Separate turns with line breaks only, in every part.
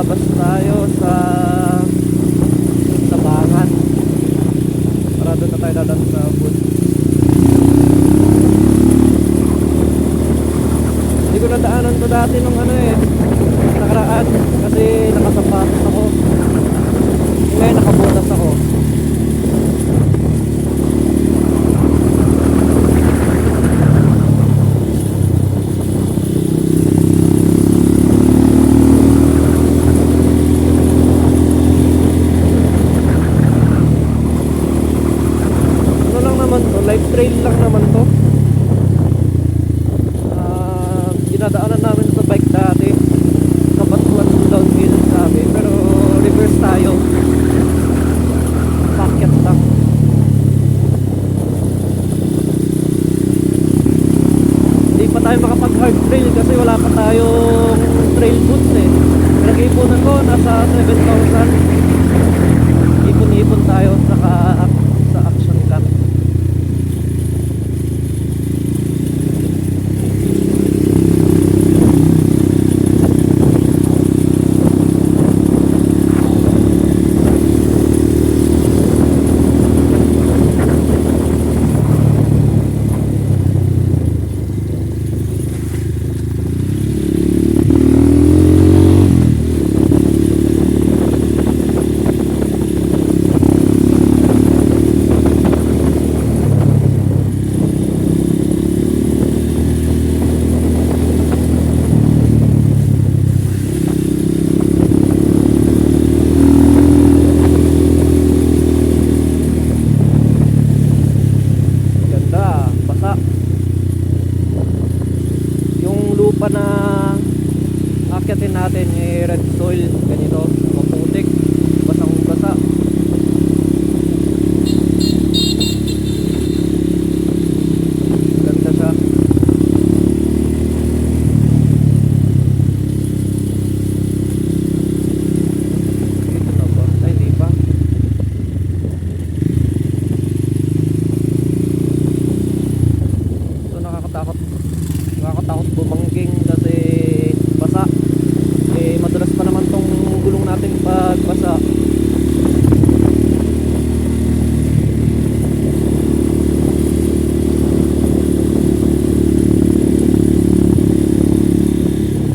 lalabas tayo sa Bangan para doon na tayo dadaan sa food. Hindi ko nadaanan to dati nung nakaraan kasi nakasapatos ako. Ngayon nakabutas ako. Live trail lang naman to. Dinadaanan namin sa bike dati Kabatuan downhill sabi, pero reverse tayo, packet lang. Hindi pa tayo makapag hard trail kasi wala pa tayong trail boots Pinag-ipunan ko nasa 7,000. Ipon-ipon tayo sa action camp. Na akyatin natin red soil, ganito maputik, basang basa. Ganda siya. Dito na ba? Ay, hindi pa. So nakakatakot bumangging kasi basa. Madulas pa naman tong gulong natin pag basa.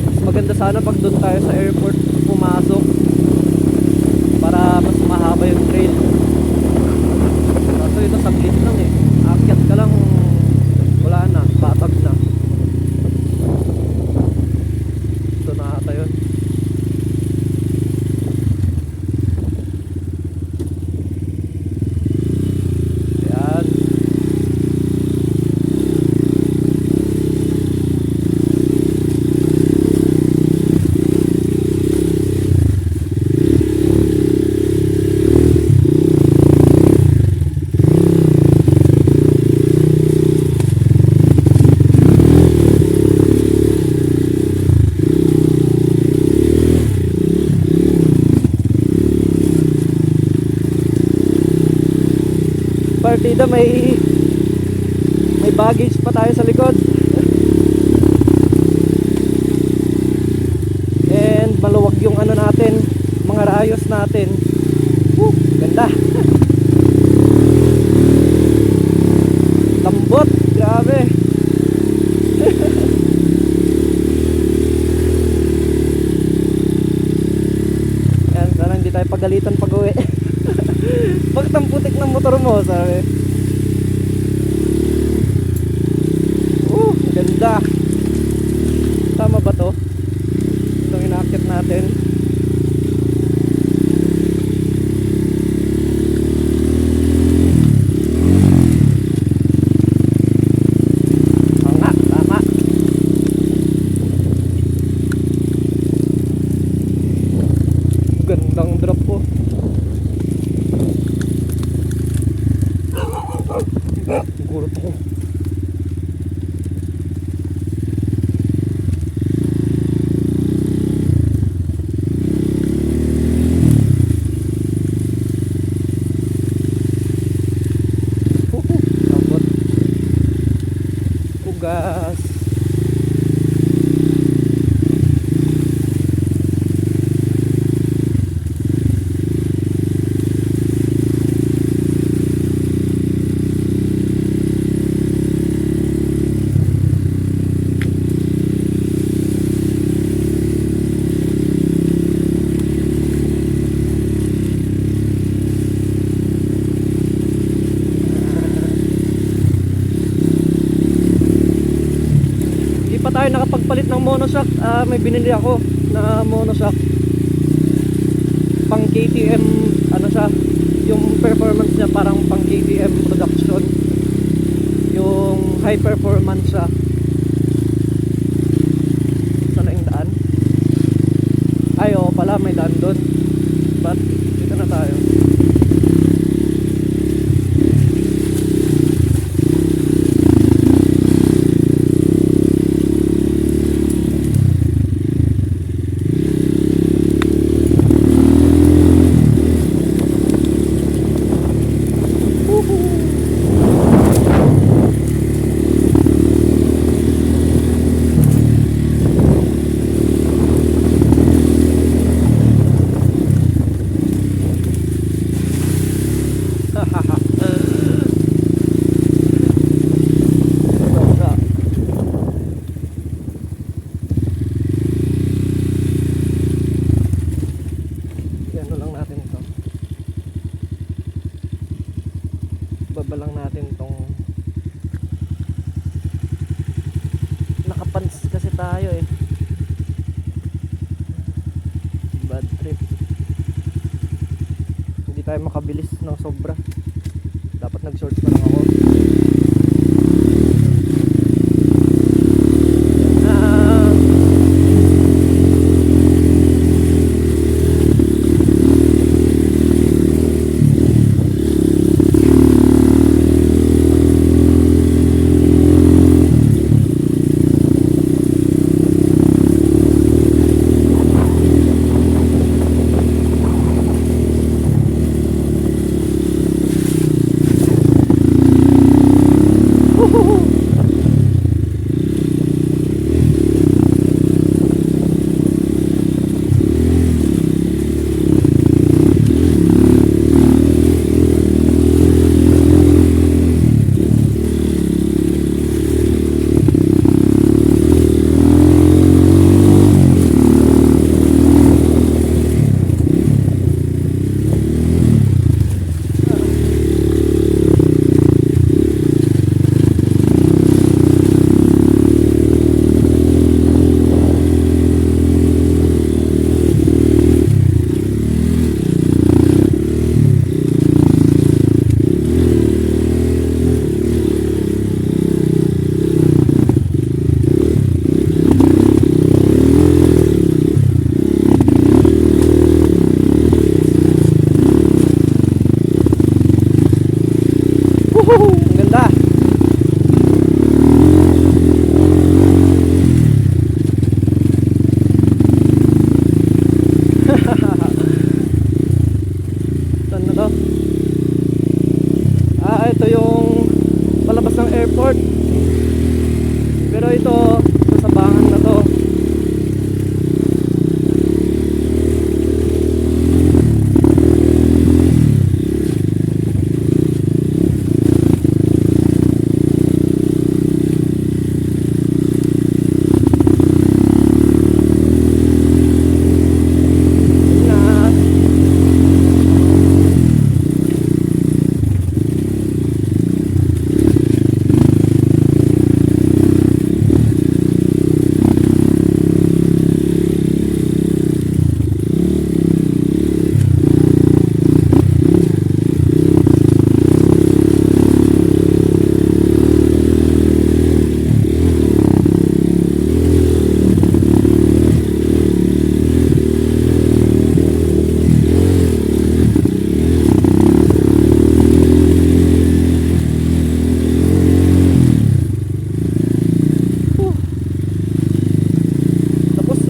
Mas maganda sana pag doon tayo sa airport pumasok para mas mahaba yung trail. Kaso ito saglit lang akyat ka lang, wala na, patag na. Partida, may baggage pa tayo sa likod. And maluwag yung natin, mga rayos natin. Ganda. Lambot, grabe. Yan, sana hindi tayo pagalitan pag-uwi. Bakit ang putik ng motor mo, sabi? Ganda. Tama ba to? Itong inaakyat natin. Tama. Gandang drop po. Gurot ko. Gas. pampalit ng monoshock, may binili ako na monoshock pang KTM. Ano siya, yung performance niya parang pang KTM production, yung high performance siya. Saan na yung daan? Ay oo pala, may daan doon. But dito na tayo. Babalang natin tong nakapans kasi tayo eh. Bad trip. Hindi tayo makabilis ng sobra. Dapat nag-shorts na lang ako. Ganda. Saan na to? Ito yung palabas ng airport. Pero ito, sasabangan na to.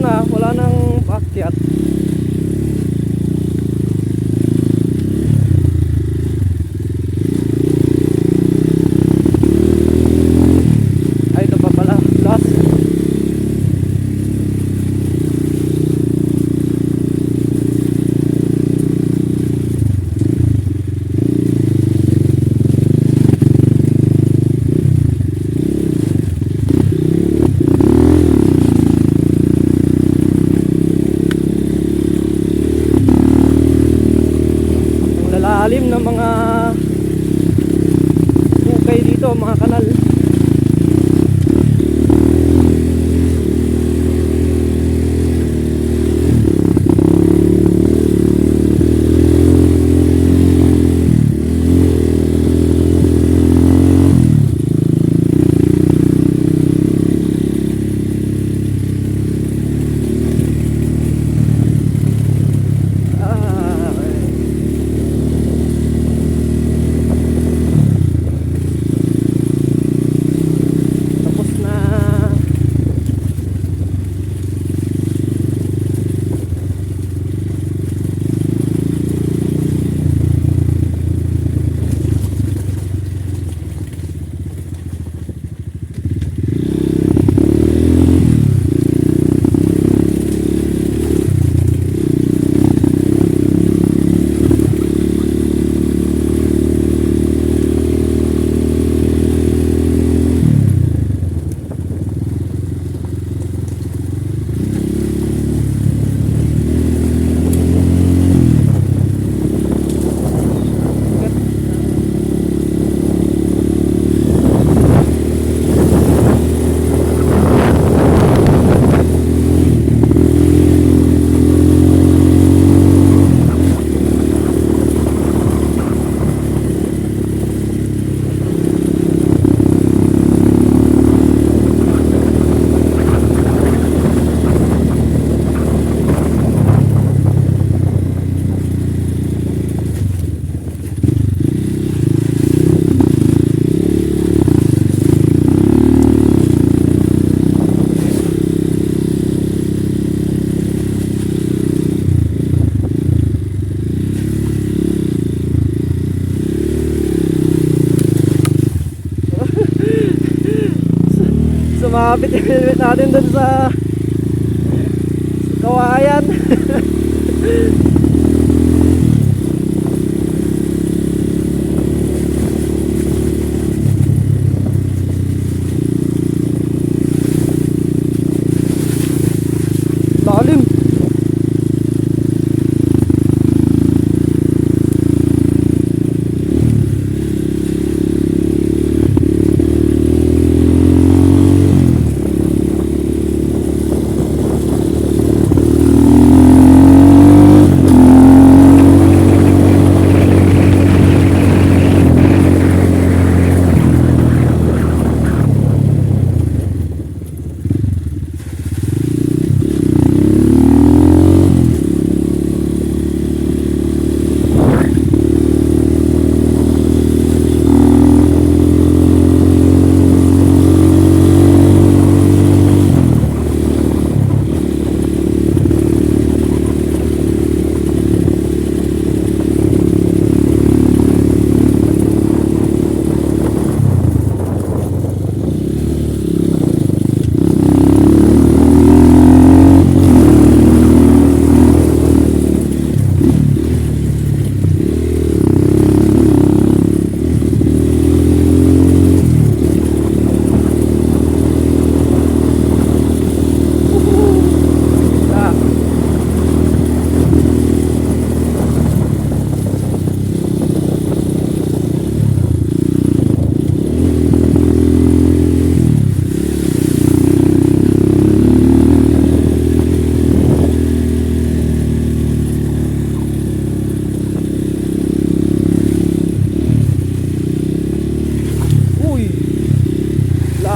Wala nang paakyat. Ay, ito pa pala, last. Lalim ng mga ukay dito, mga kanal. sumabit yung helmet natin dun sa kawayan. Lalim.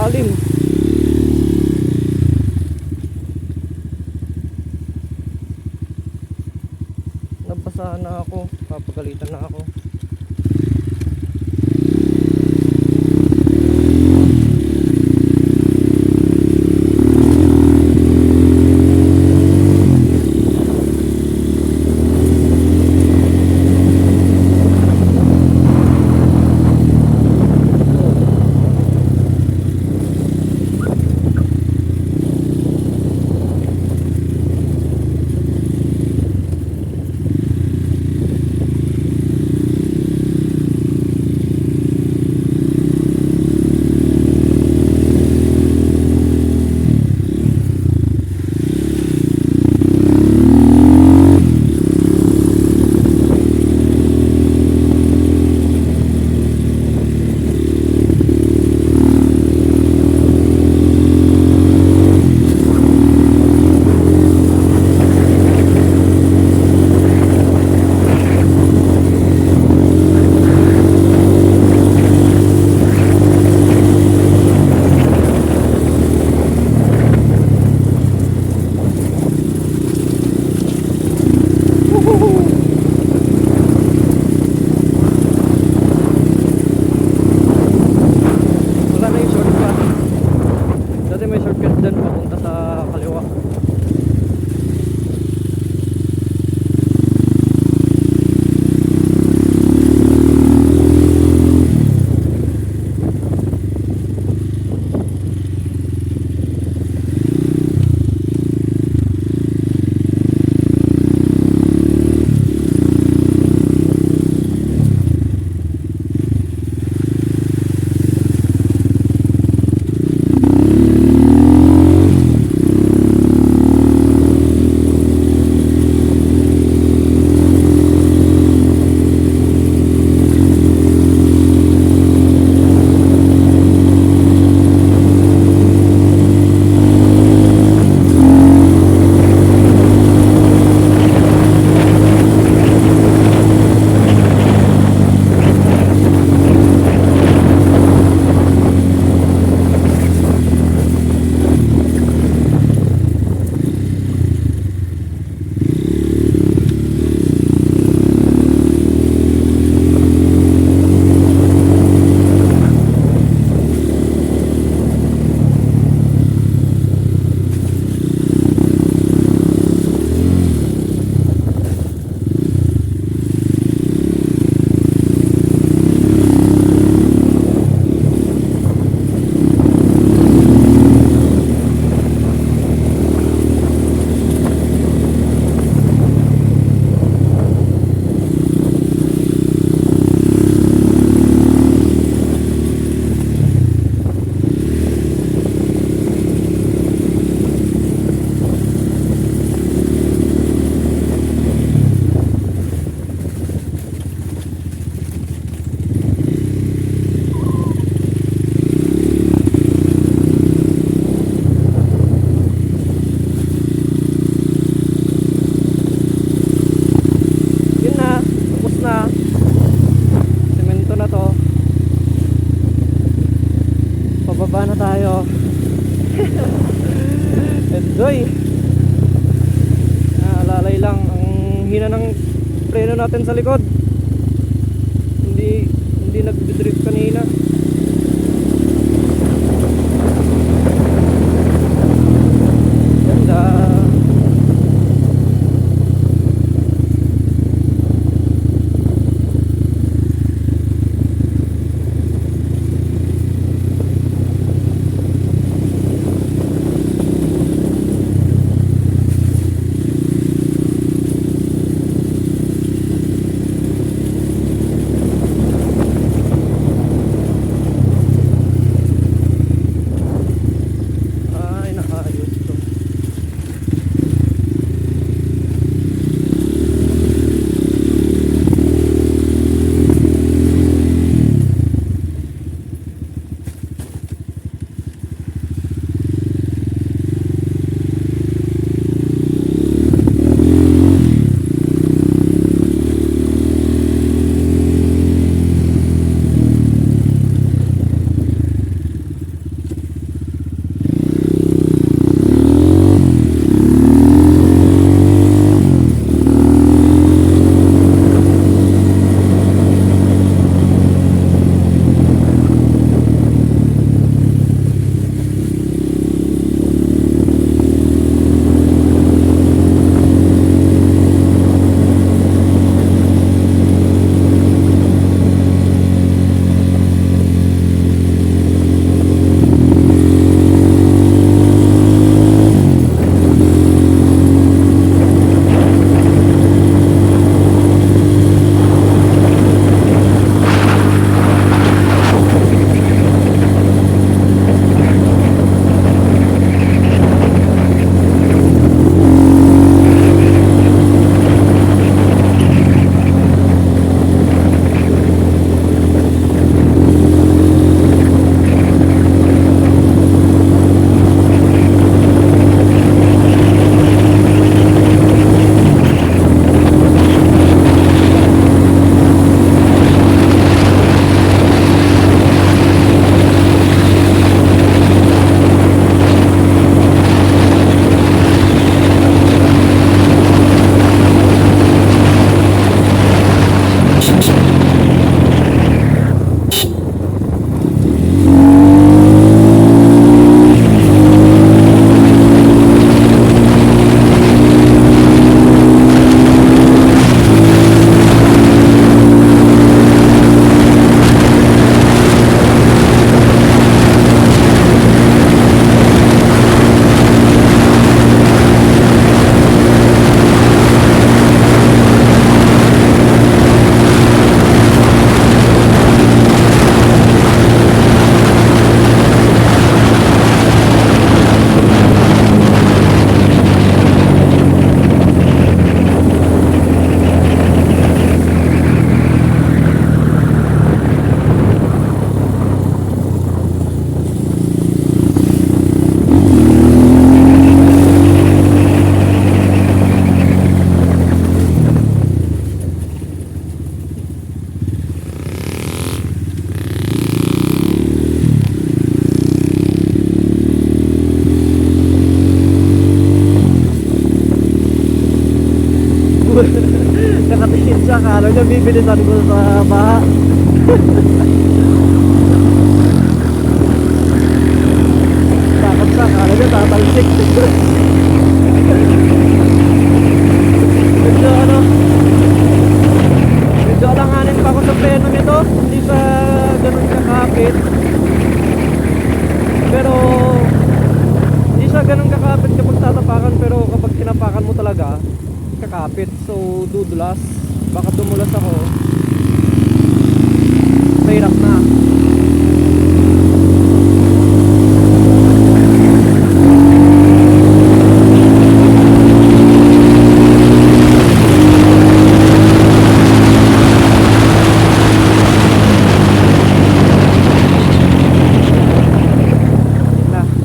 Lalim. Nabasa na ako, papagalitan na ako. enjoy. Alalay lang ang hina ng preno natin sa likod. Hindi nag-drift kanina. Ganda. Ay, nakaayos to. Nakatingin siya, kala niya bibilisan ko sa baha. Takot siya, kala niya tatalsik. Medyo alanganin pa ako sa preno nito. Hindi sa ganun kakapit. Pero hindi siya ganun kakapit kapag tatapakan, pero kapag tinapakan mo talaga kakapit, so dudulas. Baka dumulas ako, mahirap na.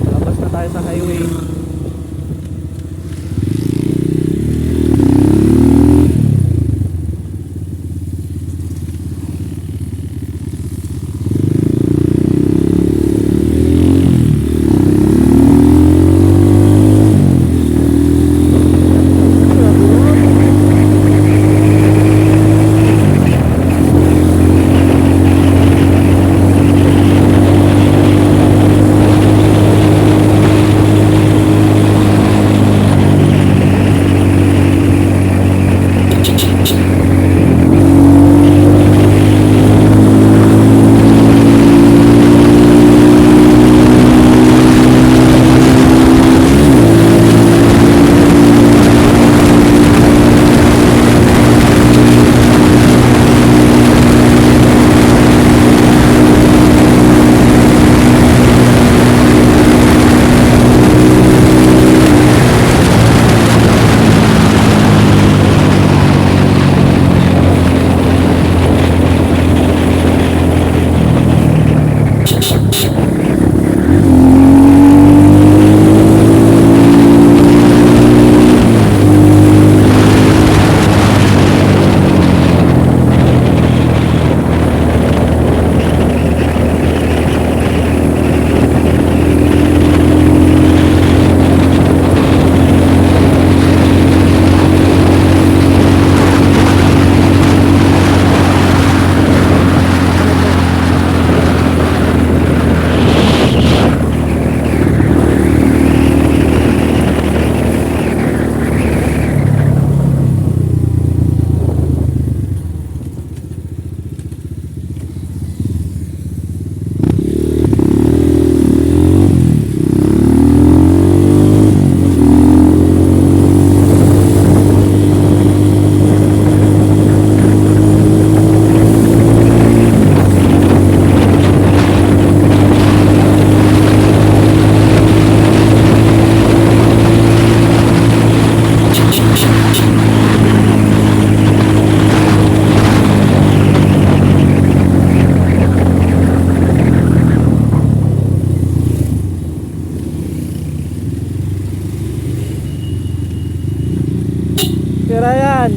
Labas na tayo sa highway. Tira yan.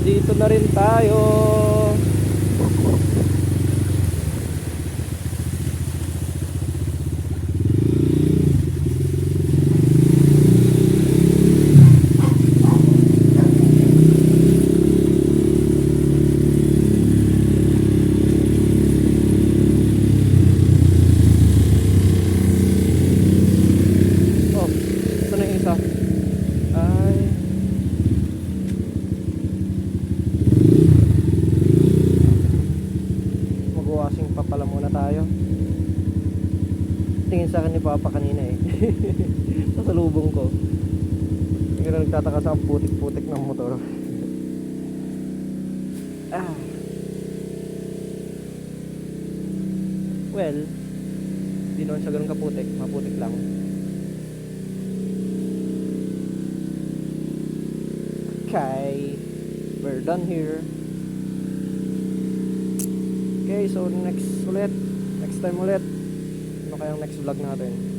Dito na rin tayo. Oh, ito na yung isa. Ay, mag-washing pa pala muna tayo. Tingin sa akin ni Papa kanina eh. Sa salubong ko. Hindi na nagtataka sa putik-putik ng motor. Ah. Well, di naman siya ganun kaputik. Maputik lang. Okay, we're done here. Okay, so next time ulit, ano kayang next vlog natin?